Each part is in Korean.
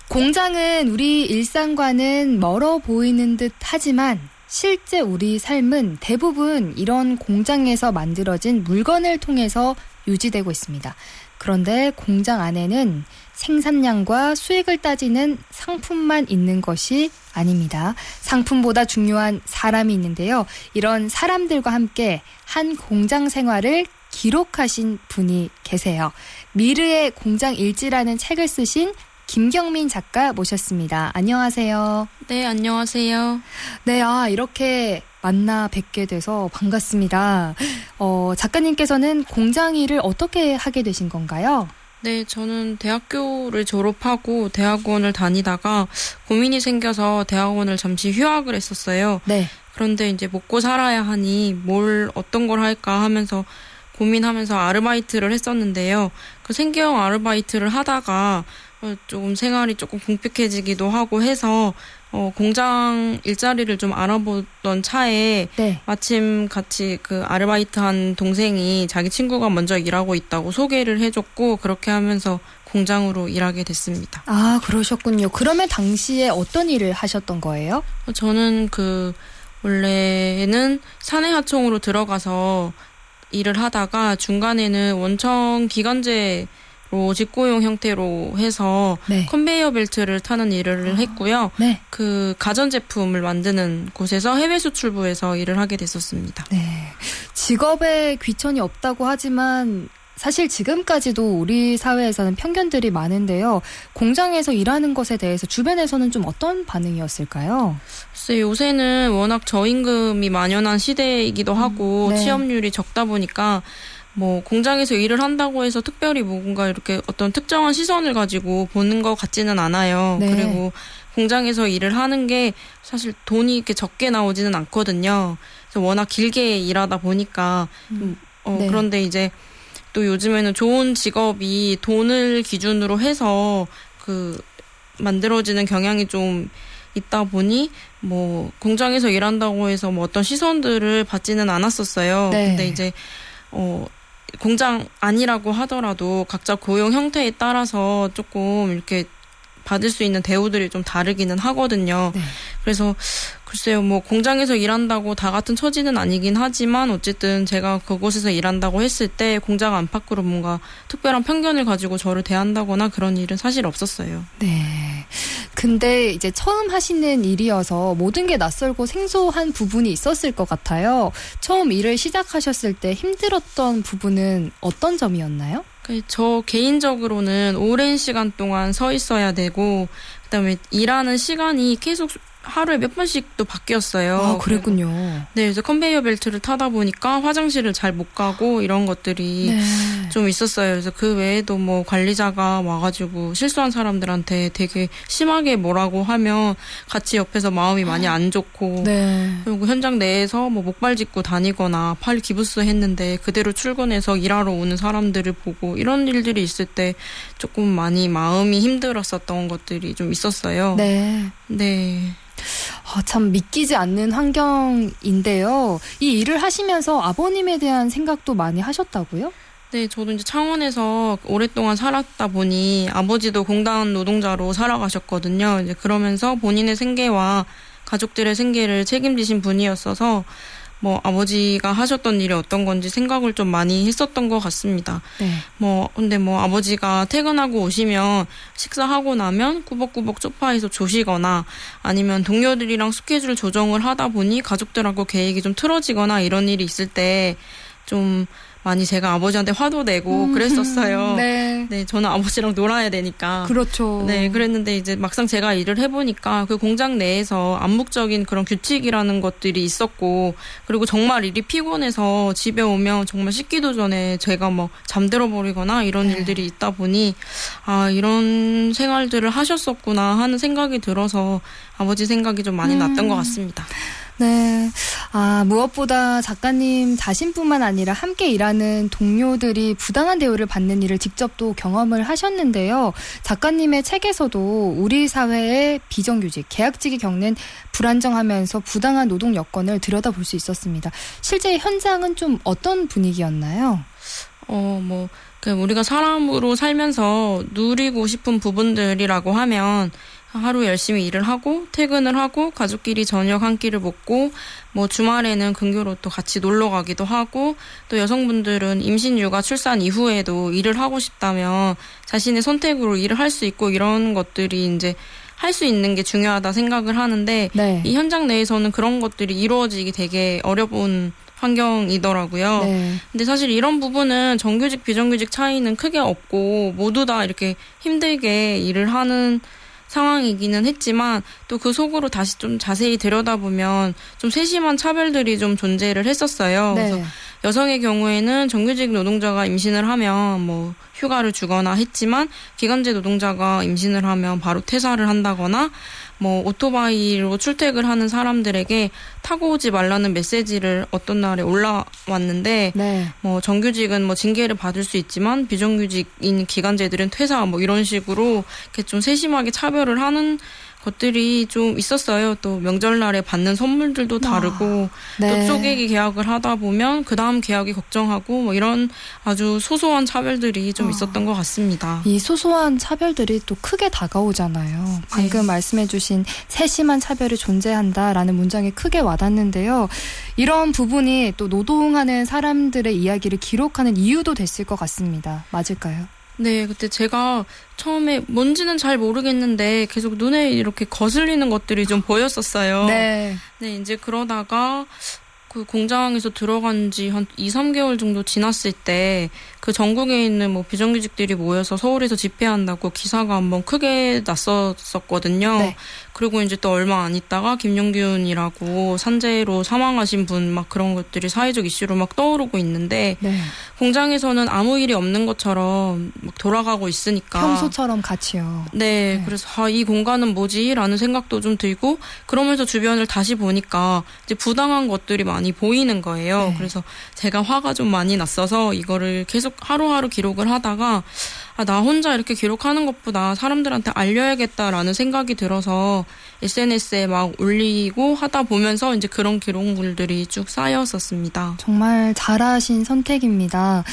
공장은 우리 일상과는 멀어 보이는 듯 하지만 실제 우리 삶은 대부분 이런 공장에서 만들어진 물건을 통해서 유지되고 있습니다. 그런데 공장 안에는 생산량과 수익을 따지는 상품만 있는 것이 아닙니다. 상품보다 중요한 사람이 있는데요. 이런 사람들과 함께 한 공장 생활을 기록하신 분이 계세요. 미르의 공장 일지라는 책을 쓰신 김경민 작가 모셨습니다. 안녕하세요. 네, 안녕하세요. 네, 이렇게 만나 뵙게 돼서 반갑습니다. 작가님께서는 공장 일을 어떻게 하게 되신 건가요? 네, 저는 대학교를 졸업하고 대학원을 다니다가 고민이 생겨서 대학원을 잠시 휴학을 했었어요. 네. 그런데 이제 먹고 살아야 하니 어떤 걸 할까 하면서 고민하면서 아르바이트를 했었는데요. 그 생계형 아르바이트를 하다가 조금 생활이 조금 궁핍해지기도 하고 해서 공장 일자리를 좀 알아보던 차에 네. 마침 같이 그 아르바이트한 동생이 자기 친구가 먼저 일하고 있다고 소개를 해줬고 그렇게 하면서 공장으로 일하게 됐습니다. 아, 그러셨군요. 그러면 당시에 어떤 일을 하셨던 거예요? 저는 원래는 사내하청으로 들어가서 일을 하다가 중간에는 원청 기간제로 직고용 형태로 해서 네. 컨베이어 벨트를 타는 일을 했고요. 네. 그 가전제품을 만드는 곳에서 해외 수출부에서 일을 하게 됐었습니다. 네. 직업에 귀천이 없다고 하지만 사실 지금까지도 우리 사회에서는 편견들이 많은데요. 공장에서 일하는 것에 대해서 주변에서는 좀 어떤 반응이었을까요? 글쎄 요새는 워낙 저임금이 만연한 시대이기도 하고 네. 취업률이 적다 보니까 공장에서 일을 한다고 해서 특별히 뭔가 이렇게 어떤 특정한 시선을 가지고 보는 것 같지는 않아요. 네. 그리고 공장에서 일을 하는 게 사실 돈이 이렇게 적게 나오지는 않거든요. 그래서 워낙 길게 일하다 보니까 네. 그런데 이제 또 요즘에는 좋은 직업이 돈을 기준으로 해서 만들어지는 경향이 좀 있다 보니 공장에서 일한다고 해서 어떤 시선들을 받지는 않았었어요. 네. 근데 이제 공장 아니라고 하더라도 각자 고용 형태에 따라서 조금 이렇게 받을 수 있는 대우들이 좀 다르기는 하거든요. 네. 그래서 글쎄요, 공장에서 일한다고 다 같은 처지는 아니긴 하지만 어쨌든 제가 그곳에서 일한다고 했을 때 공장 안팎으로 뭔가 특별한 편견을 가지고 저를 대한다거나 그런 일은 사실 없었어요. 네. 근데 이제 처음 하시는 일이어서 모든 게 낯설고 생소한 부분이 있었을 것 같아요. 처음 일을 시작하셨을 때 힘들었던 부분은 어떤 점이었나요? 저 개인적으로는 오랜 시간 동안 서 있어야 되고 그다음에 일하는 시간이 계속 하루에 몇 번씩 또 바뀌었어요. 아, 그랬군요. 네, 그래서 컨베이어 벨트를 타다 보니까 화장실을 잘 못 가고 이런 것들이 네. 좀 있었어요. 그래서 그 외에도 관리자가 와가지고 실수한 사람들한테 되게 심하게 뭐라고 하면 같이 옆에서 마음이 많이 안 좋고 네. 그리고 현장 내에서 목발 짚고 다니거나 팔 기부스 했는데 그대로 출근해서 일하러 오는 사람들을 보고 이런 일들이 있을 때 조금 많이 마음이 힘들었었던 것들이 좀 있었어요. 네. 네. 참 믿기지 않는 환경인데요. 이 일을 하시면서 아버님에 대한 생각도 많이 하셨다고요? 네, 저도 이제 창원에서 오랫동안 살았다 보니 아버지도 공단 노동자로 살아가셨거든요. 이제 그러면서 본인의 생계와 가족들의 생계를 책임지신 분이었어서 아버지가 하셨던 일이 어떤 건지 생각을 좀 많이 했었던 것 같습니다. 네. 근데 아버지가 퇴근하고 오시면 식사하고 나면 꾸벅꾸벅 소파에서 조시거나 아니면 동료들이랑 스케줄 조정을 하다 보니 가족들하고 계획이 좀 틀어지거나 이런 일이 있을 때 좀 많이 제가 아버지한테 화도 내고 그랬었어요. 네. 네, 저는 아버지랑 놀아야 되니까. 그렇죠. 네, 그랬는데 이제 막상 제가 일을 해보니까 그 공장 내에서 암묵적인 그런 규칙이라는 것들이 있었고, 그리고 정말 일이 피곤해서 집에 오면 정말 씻기도 전에 제가 잠들어 버리거나 이런 일들이 있다 보니, 이런 생활들을 하셨었구나 하는 생각이 들어서 아버지 생각이 좀 많이 났던 것 같습니다. 네. 무엇보다 작가님 자신뿐만 아니라 함께 일하는 동료들이 부당한 대우를 받는 일을 직접 또 경험을 하셨는데요. 작가님의 책에서도 우리 사회의 비정규직, 계약직이 겪는 불안정하면서 부당한 노동 여건을 들여다볼 수 있었습니다. 실제 현장은 좀 어떤 분위기였나요? 우리가 사람으로 살면서 누리고 싶은 부분들이라고 하면 하루 열심히 일을 하고 퇴근을 하고 가족끼리 저녁 한 끼를 먹고 뭐 주말에는 근교로 또 같이 놀러 가기도 하고 또 여성분들은 임신, 육아, 출산 이후에도 일을 하고 싶다면 자신의 선택으로 일을 할 수 있고 이런 것들이 이제 할 수 있는 게 중요하다 생각을 하는데 네. 이 현장 내에서는 그런 것들이 이루어지기 되게 어려운 환경이더라고요. 네. 근데 사실 이런 부분은 정규직, 비정규직 차이는 크게 없고 모두 다 이렇게 힘들게 일을 하는 상황이기는 했지만 또 그 속으로 다시 좀 자세히 들여다보면 좀 세심한 차별들이 좀 존재를 했었어요. 네. 그래서 여성의 경우에는 정규직 노동자가 임신을 하면 뭐 휴가를 주거나 했지만 기간제 노동자가 임신을 하면 바로 퇴사를 한다거나 뭐 오토바이로 출퇴근하는 사람들에게 타고 오지 말라는 메시지를 어떤 날에 올라왔는데 네. 뭐 정규직은 뭐 징계를 받을 수 있지만 비정규직인 기간제들은 퇴사 뭐 이런 식으로 이렇게 좀 세심하게 차별을 하는 것들이 좀 있었어요. 또 명절날에 받는 선물들도 다르고 네. 또 쪼개기 계약을 하다 보면 그 다음 계약이 걱정하고 뭐 이런 아주 소소한 차별들이 좀 있었던 것 같습니다. 이 소소한 차별들이 또 크게 다가오잖아요. 방금 말씀해주신 세심한 차별이 존재한다라는 문장이 크게 와닿는데요. 이런 부분이 또 노동하는 사람들의 이야기를 기록하는 이유도 됐을 것 같습니다. 맞을까요? 네, 그때 제가 처음에 뭔지는 잘 모르겠는데 계속 눈에 이렇게 거슬리는 것들이 좀 보였었어요. 네. 네, 이제 그러다가 그 공장에서 들어간 지 한 2, 3개월 정도 지났을 때 그 전국에 있는 뭐 비정규직들이 모여서 서울에서 집회한다고 기사가 한번 크게 났었거든요. 네. 그리고 이제 또 얼마 안 있다가 김용균이라고 산재로 사망하신 분 막 그런 것들이 사회적 이슈로 막 떠오르고 있는데 네. 공장에서는 아무 일이 없는 것처럼 막 돌아가고 있으니까 평소처럼 같이요. 네, 네. 그래서 이 공간은 뭐지? 라는 생각도 좀 들고 그러면서 주변을 다시 보니까 이제 부당한 것들이 많이 보이는 거예요. 네. 그래서 제가 화가 좀 많이 났어서 이거를 계속 하루하루 기록을 하다가 나 혼자 이렇게 기록하는 것보다 사람들한테 알려야겠다라는 생각이 들어서 SNS에 막 올리고 하다 보면서 이제 그런 기록물들이 쭉 쌓였었습니다. 정말 잘하신 선택입니다.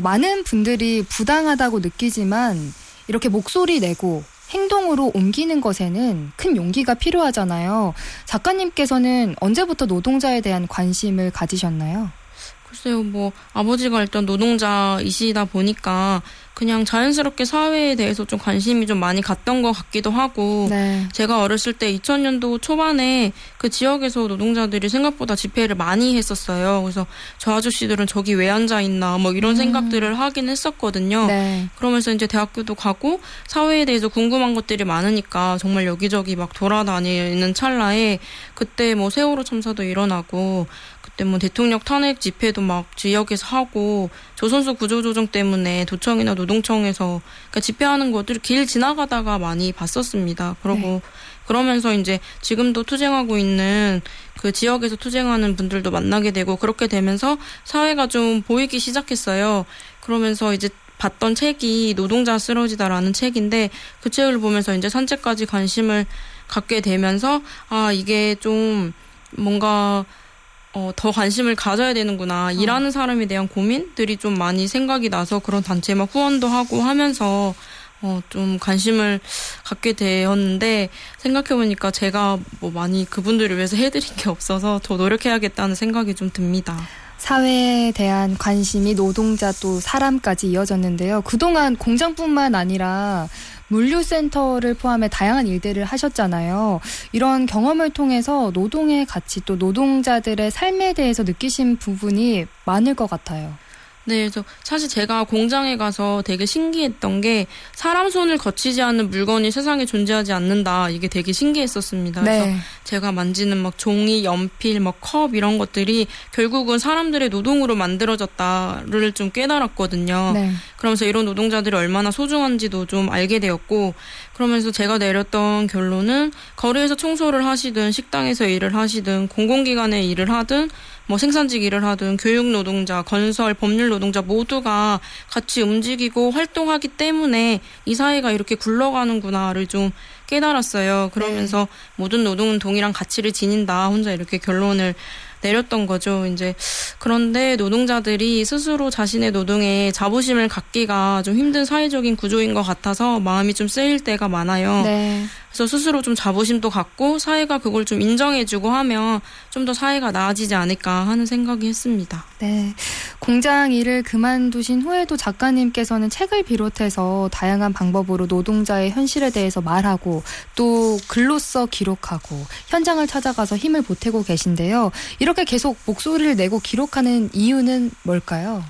많은 분들이 부당하다고 느끼지만 이렇게 목소리 내고 행동으로 옮기는 것에는 큰 용기가 필요하잖아요. 작가님께서는 언제부터 노동자에 대한 관심을 가지셨나요? 글쎄요, 뭐 아버지가 일단 노동자이시다 보니까 그냥 자연스럽게 사회에 대해서 좀 관심이 좀 많이 갔던 것 같기도 하고 네. 제가 어렸을 때 2000년도 초반에 그 지역에서 노동자들이 생각보다 집회를 많이 했었어요. 그래서 저 아저씨들은 저기 왜 앉아 있나 뭐 이런 생각들을 하긴 했었거든요. 네. 그러면서 이제 대학교도 가고 사회에 대해서 궁금한 것들이 많으니까 정말 여기저기 막 돌아다니는 찰나에 그때 뭐 세월호 참사도 일어나고 그때 뭐 대통령 탄핵 집회도 막 지역에서 하고 조선소 구조조정 때문에 도청이나 노동청에서 그러니까 집회하는 것들을 길 지나가다가 많이 봤었습니다. 그러고 그러면서 이제 지금도 투쟁하고 있는 그 지역에서 투쟁하는 분들도 만나게 되고 그렇게 되면서 사회가 좀 보이기 시작했어요. 그러면서 이제 봤던 책이 노동자 쓰러지다라는 책인데 그 책을 보면서 이제 산책까지 관심을 갖게 되면서 이게 좀 뭔가 더 관심을 가져야 되는구나. 일하는 사람에 대한 고민들이 좀 많이 생각이 나서 그런 단체에 막 후원도 하고 하면서 좀 관심을 갖게 되었는데 생각해보니까 제가 뭐 많이 그분들을 위해서 해드린 게 없어서 더 노력해야겠다는 생각이 좀 듭니다. 사회에 대한 관심이 노동자 또 사람까지 이어졌는데요. 그동안 공장뿐만 아니라 물류센터를 포함해 다양한 일들을 하셨잖아요. 이런 경험을 통해서 노동의 가치 또 노동자들의 삶에 대해서 느끼신 부분이 많을 것 같아요. 네, 그래서 사실 제가 공장에 가서 되게 신기했던 게 사람 손을 거치지 않는 물건이 세상에 존재하지 않는다. 이게 되게 신기했었습니다. 네. 그래서 제가 만지는 막 종이, 연필, 막 컵 이런 것들이 결국은 사람들의 노동으로 만들어졌다를 좀 깨달았거든요. 네. 그러면서 이런 노동자들이 얼마나 소중한지도 좀 알게 되었고 그러면서 제가 내렸던 결론은 거리에서 청소를 하시든 식당에서 일을 하시든 공공기관에 일을 하든 뭐 생산직 일을 하든 교육 노동자, 건설, 법률 노동자 모두가 같이 움직이고 활동하기 때문에 이 사회가 이렇게 굴러가는구나를 좀 깨달았어요. 그러면서 모든 노동은 동일한 가치를 지닌다. 혼자 이렇게 결론을 내렸던 거죠. 이제 그런데 노동자들이 스스로 자신의 노동에 자부심을 갖기가 좀 힘든 사회적인 구조인 것 같아서 마음이 좀 쓰일 때가 많아요. 네. 그래서 스스로 좀 자부심도 갖고 사회가 그걸 좀 인정해주고 하면 좀 더 사회가 나아지지 않을까 하는 생각이 했습니다. 네. 공장 일을 그만두신 후에도 작가님께서는 책을 비롯해서 다양한 방법으로 노동자의 현실에 대해서 말하고 또 글로써 기록하고 현장을 찾아가서 힘을 보태고 계신데요. 이렇게 계속 목소리를 내고 기록하는 이유는 뭘까요?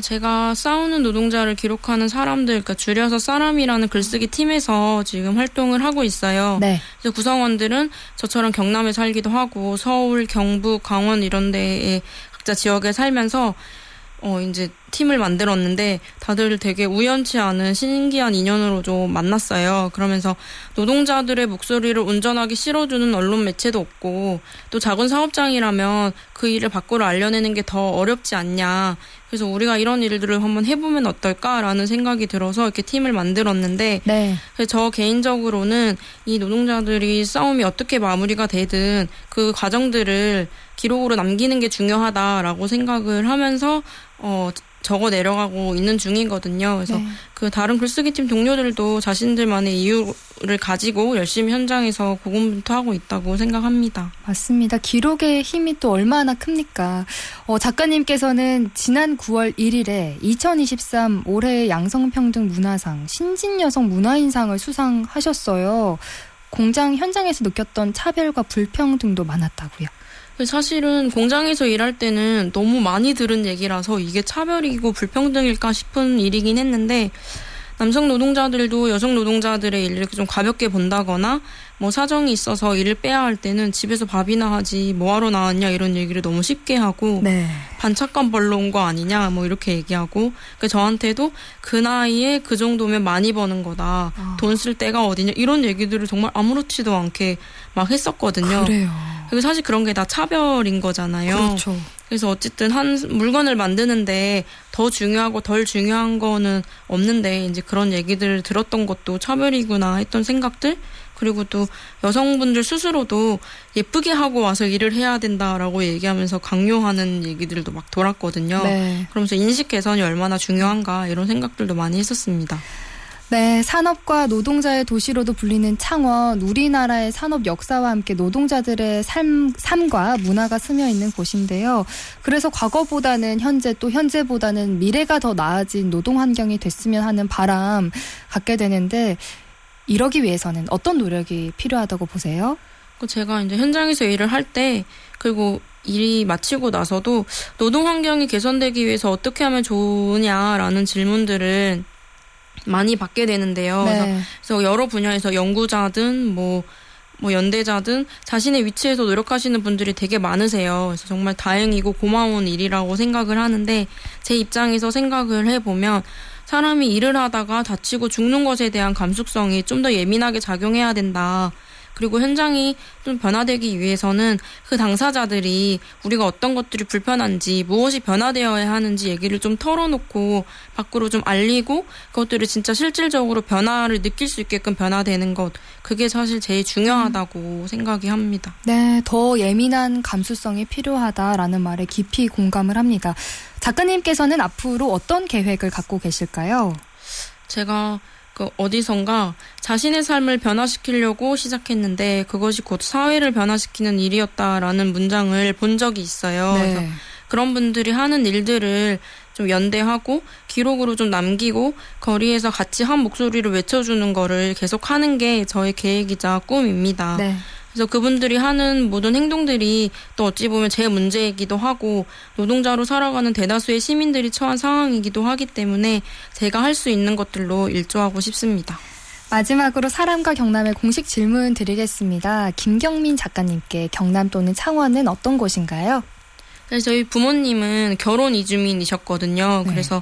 제가 싸우는 노동자를 기록하는 사람들, 그러니까 줄여서 사람이라는 글쓰기 팀에서 지금 활동을 하고 있어요. 네. 그래서 구성원들은 저처럼 경남에 살기도 하고 서울, 경북, 강원 이런 데에 각자 지역에 살면서 이제 팀을 만들었는데 다들 되게 우연치 않은 신기한 인연으로 좀 만났어요. 그러면서 노동자들의 목소리를 온전하게 실어주는 언론 매체도 없고 또 작은 사업장이라면 그 일을 밖으로 알려내는 게 더 어렵지 않냐. 그래서 우리가 이런 일들을 한번 해보면 어떨까라는 생각이 들어서 이렇게 팀을 만들었는데 네. 그래서 저 개인적으로는 이 노동자들이 싸움이 어떻게 마무리가 되든 그 과정들을 기록으로 남기는 게 중요하다라고 생각을 하면서 적어 내려가고 있는 중이거든요. 그래서 네. 그 다른 글쓰기팀 동료들도 자신들만의 이유를 가지고 열심히 현장에서 고군분투하고 있다고 생각합니다. 맞습니다. 기록의 힘이 또 얼마나 큽니까? 작가님께서는 지난 9월 1일에 2023 올해의 양성평등 문화상 신진여성 문화인상을 수상하셨어요. 공장 현장에서 느꼈던 차별과 불평등도 많았다고요. 사실은 공장에서 일할 때는 너무 많이 들은 얘기라서 이게 차별이고 불평등일까 싶은 일이긴 했는데 남성 노동자들도 여성 노동자들의 일을 좀 가볍게 본다거나 뭐 사정이 있어서 일을 빼야 할 때는 집에서 밥이나 하지 뭐하러 나왔냐 이런 얘기를 너무 쉽게 하고 네. 반찬값 벌러 온 거 아니냐 뭐 이렇게 얘기하고 저한테도 그 나이에 그 정도면 많이 버는 거다. 돈 쓸 데가 어디냐 이런 얘기들을 정말 아무렇지도 않게 막 했었거든요. 그래요. 그리고 사실 그런 게 다 차별인 거잖아요. 그렇죠. 그래서 어쨌든 한 물건을 만드는데 더 중요하고 덜 중요한 거는 없는데 이제 그런 얘기들을 들었던 것도 차별이구나 했던 생각들 그리고 또 여성분들 스스로도 예쁘게 하고 와서 일을 해야 된다라고 얘기하면서 강요하는 얘기들도 막 돌았거든요. 네. 그러면서 인식 개선이 얼마나 중요한가 이런 생각들도 많이 했었습니다. 네, 산업과 노동자의 도시로도 불리는 창원, 우리나라의 산업 역사와 함께 노동자들의 삶과 문화가 스며 있는 곳인데요. 그래서 과거보다는 현재 또 현재보다는 미래가 더 나아진 노동 환경이 됐으면 하는 바람 갖게 되는데 이러기 위해서는 어떤 노력이 필요하다고 보세요? 제가 이제 현장에서 일을 할 때 그리고 일이 마치고 나서도 노동 환경이 개선되기 위해서 어떻게 하면 좋으냐라는 질문들을 많이 받게 되는데요. 네. 그래서 여러 분야에서 연구자든 뭐 연대자든 자신의 위치에서 노력하시는 분들이 되게 많으세요. 그래서 정말 다행이고 고마운 일이라고 생각을 하는데 제 입장에서 생각을 해보면 사람이 일을 하다가 다치고 죽는 것에 대한 감수성이 좀 더 예민하게 작용해야 된다. 그리고 현장이 좀 변화되기 위해서는 그 당사자들이 우리가 어떤 것들이 불편한지 무엇이 변화되어야 하는지 얘기를 좀 털어놓고 밖으로 좀 알리고 그것들을 진짜 실질적으로 변화를 느낄 수 있게끔 변화되는 것 그게 사실 제일 중요하다고 생각이 합니다. 네, 더 예민한 감수성이 필요하다라는 말에 깊이 공감을 합니다. 작가님께서는 앞으로 어떤 계획을 갖고 계실까요? 제가 어디선가 자신의 삶을 변화시키려고 시작했는데 그것이 곧 사회를 변화시키는 일이었다라는 문장을 본 적이 있어요. 네. 그래서 그런 분들이 하는 일들을 좀 연대하고 기록으로 좀 남기고 거리에서 같이 한 목소리를 외쳐주는 거를 계속 하는 게 저의 계획이자 꿈입니다. 네. 그래서 그분들이 하는 모든 행동들이 또 어찌 보면 제 문제이기도 하고 노동자로 살아가는 대다수의 시민들이 처한 상황이기도 하기 때문에 제가 할 수 있는 것들로 일조하고 싶습니다. 마지막으로 사람과 경남의 공식 질문 드리겠습니다. 김경민 작가님께 경남 또는 창원은 어떤 곳인가요? 그래서 저희 부모님은 결혼 이주민이셨거든요. 네. 그래서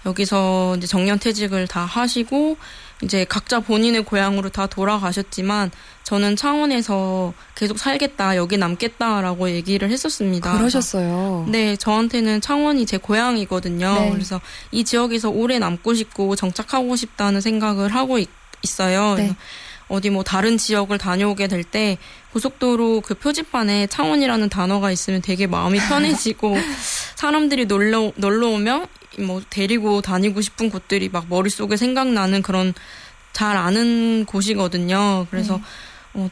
여기서 이제 정년퇴직을 다 하시고 이제 각자 본인의 고향으로 다 돌아가셨지만 저는 창원에서 계속 살겠다, 여기 남겠다라고 얘기를 했었습니다. 그러셨어요. 네, 저한테는 창원이 제 고향이거든요. 네. 그래서 이 지역에서 오래 남고 싶고 정착하고 싶다는 생각을 하고 있어요. 네. 그래서 어디 뭐 다른 지역을 다녀오게 될 때 고속도로 그 표지판에 창원이라는 단어가 있으면 되게 마음이 편해지고 사람들이 놀러 오면 뭐 데리고 다니고 싶은 곳들이 막 머릿속에 생각나는 그런 잘 아는 곳이거든요. 그래서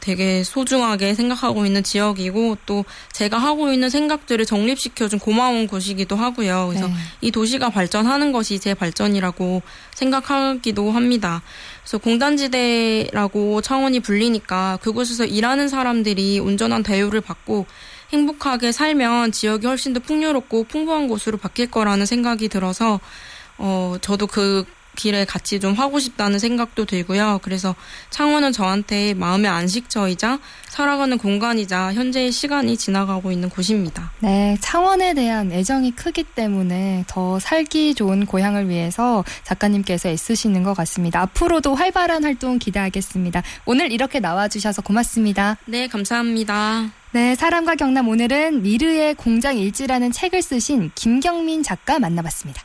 되게 소중하게 생각하고 있는 지역이고 또 제가 하고 있는 생각들을 정립시켜준 고마운 곳이기도 하고요. 그래서 이 도시가 발전하는 것이 제 발전이라고 생각하기도 합니다. 그래서 공단지대라고 창원이 불리니까 그곳에서 일하는 사람들이 온전한 대우를 받고 행복하게 살면 지역이 훨씬 더 풍요롭고 풍부한 곳으로 바뀔 거라는 생각이 들어서 저도 그 길에 같이 좀 하고 싶다는 생각도 들고요. 그래서 창원은 저한테 마음의 안식처이자 살아가는 공간이자 현재의 시간이 지나가고 있는 곳입니다. 네, 창원에 대한 애정이 크기 때문에 더 살기 좋은 고향을 위해서 작가님께서 애쓰시는 것 같습니다. 앞으로도 활발한 활동 기대하겠습니다. 오늘 이렇게 나와주셔서 고맙습니다. 네, 감사합니다. 네, 사람과 경남 오늘은 미르의 공장 일지라는 책을 쓰신 김경민 작가 만나봤습니다.